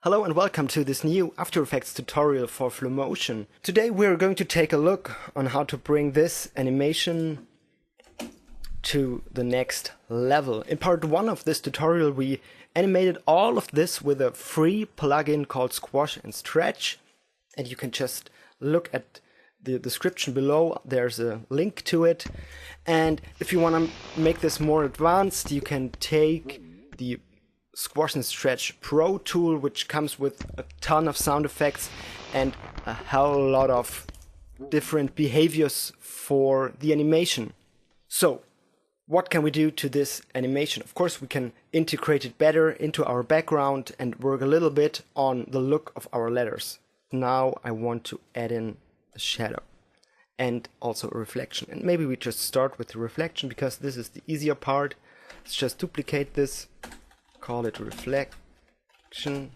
Hello and welcome to this new After Effects tutorial for flomotion. Today we're going to take a look on how to bring this animation to the next level. In part 1 of this tutorial we animated all of this with a free plugin called Squash and Stretch, and you can just look at the description below, there's a link to it. And if you want to make this more advanced, you can take the Squash and Stretch Pro tool, which comes with a ton of sound effects and a hell lot of different behaviors for the animation. So, what can we do to this animation? Of course, we can integrate it better into our background and work a little bit on the look of our letters. Now I want to add in a shadow and also a reflection. And maybe we just start with the reflection because this is the easier part. Let's just duplicate this. Call it reflection,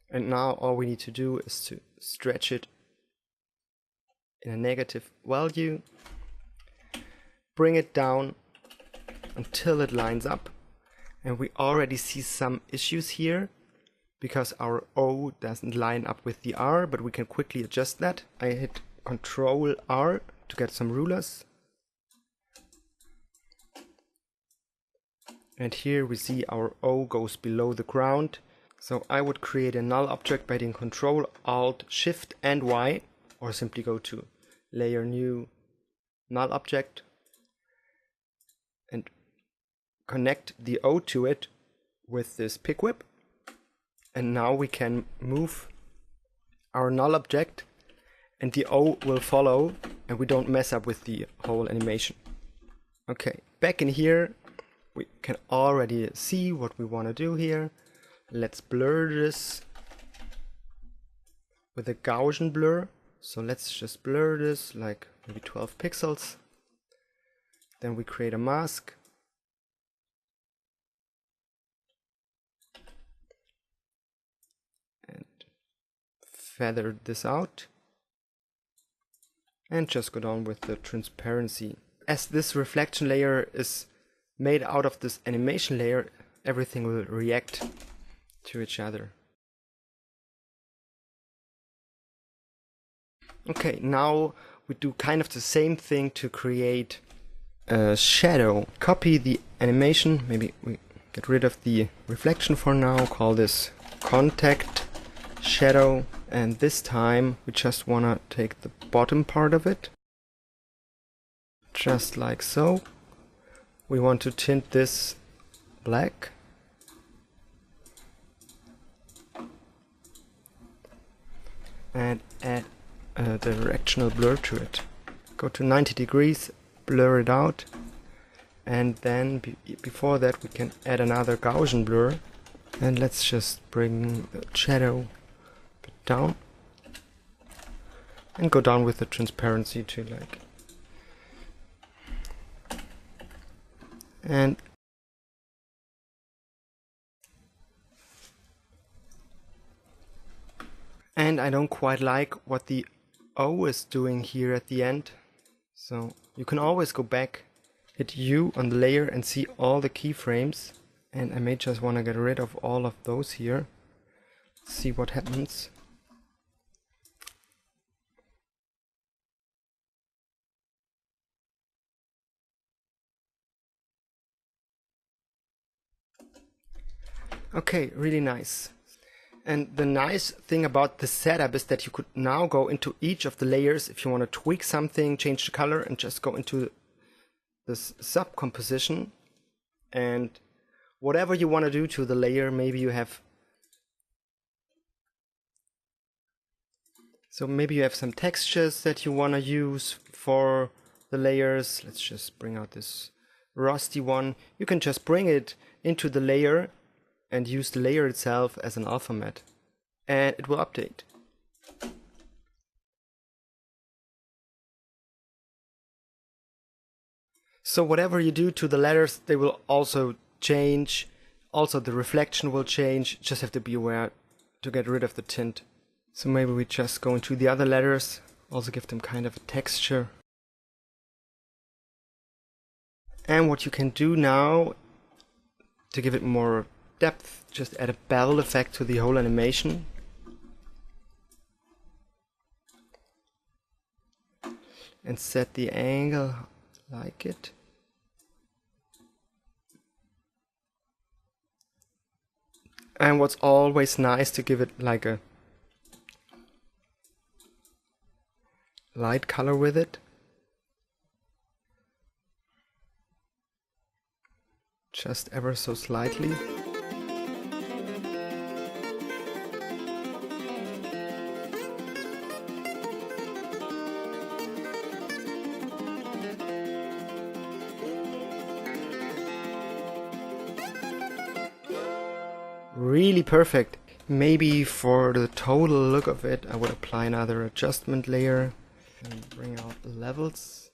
and now all we need to do is to stretch it in a negative value, bring it down until it lines up, and we already see some issues here because our O doesn't line up with the R, but we can quickly adjust that. I hit Ctrl R to get some rulers. And here we see our O goes below the ground. So I would create a null object by hitting Ctrl, Alt, Shift and Y, or simply go to Layer, New, Null Object, and connect the O to it with this pick whip. And now we can move our null object and the O will follow and we don't mess up with the whole animation. Okay, back in here, we can already see what we want to do here. Let's blur this with a Gaussian blur. So let's just blur this like maybe 12 pixels. Then we create a mask. And feather this out. And just go down with the transparency. As this reflection layer is made out of this animation layer, everything will react to each other. Okay, now we do kind of the same thing to create a shadow. Copy the animation, maybe we get rid of the reflection for now, call this contact shadow, and this time we just want to take the bottom part of it, just like so. We want to tint this black. And add a directional blur to it. Go to 90 degrees, blur it out. And then before that we can add another Gaussian blur. And let's just bring the shadow a bit down. And go down with the transparency to like... And I don't quite like what the O is doing here at the end. So you can always go back, hit U on the layer and see all the keyframes. And I may just want to get rid of all of those here. See what happens. Okay, really nice. And the nice thing about this setup is that you could now go into each of the layers if you want to tweak something, change the color, and just go into this sub-composition. And whatever you want to do to the layer, maybe you have... So maybe you have some textures that you want to use for the layers. Let's just bring out this rusty one. You can just bring it into the layer and use the layer itself as an alpha matte, and it will update. So whatever you do to the letters, they will also change. Also the reflection will change, just have to be aware to get rid of the tint. So maybe we just go into the other letters, also give them kind of a texture. And what you can do now to give it more depth, just add a bevel effect to the whole animation. And set the angle like it. And what's always nice to give it like a light color with it. Just ever so slightly. Really perfect. Maybe for the total look of it, I would apply another adjustment layer and bring out the levels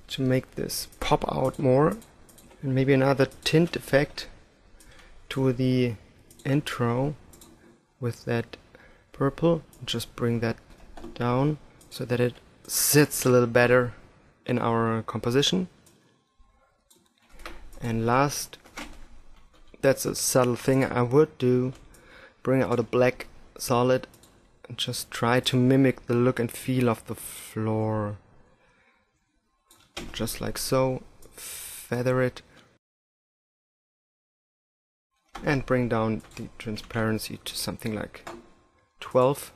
to make this pop out more, and maybe another tint effect to the intro with that purple. Just bring that down so that it sits a little better in our composition. And last, that's a subtle thing I would do, bring out a black solid and just try to mimic the look and feel of the floor. Just like so, feather it and bring down the transparency to something like 12.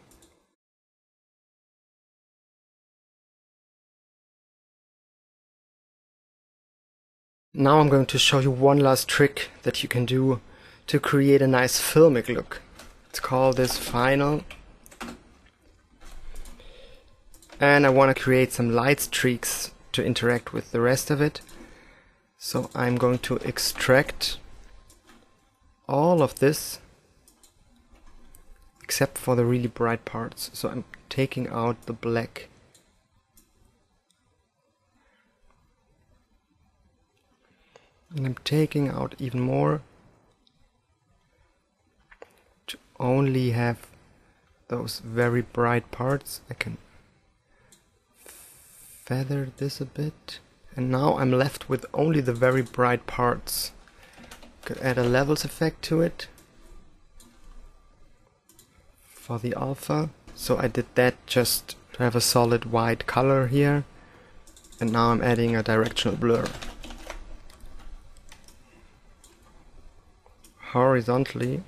Now I'm going to show you one last trick that you can do to create a nice filmic look. Let's call this final. And I want to create some light streaks to interact with the rest of it. So I'm going to extract all of this except for the really bright parts. So I'm taking out the black. And I'm taking out even more to only have those very bright parts. I can feather this a bit. And now I'm left with only the very bright parts. Could add a levels effect to it for the alpha. So I did that just to have a solid white color here. And now I'm adding a directional blur. Horizontally,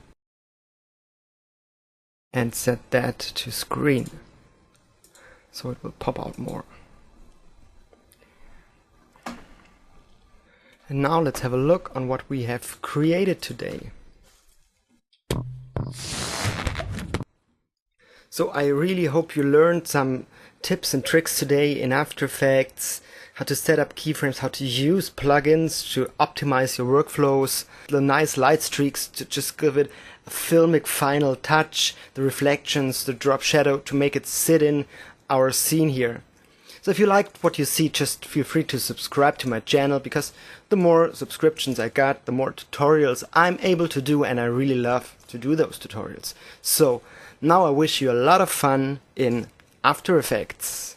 and set that to screen so it will pop out more. And now let's have a look on what we have created today. So I really hope you learned some tips and tricks today in After Effects, how to set up keyframes, how to use plugins to optimize your workflows, the nice light streaks to just give it a filmic final touch, the reflections, the drop shadow to make it sit in our scene here. So if you liked what you see, just feel free to subscribe to my channel, because the more subscriptions I got, the more tutorials I'm able to do, and I really love to do those tutorials. So now I wish you a lot of fun in After Effects.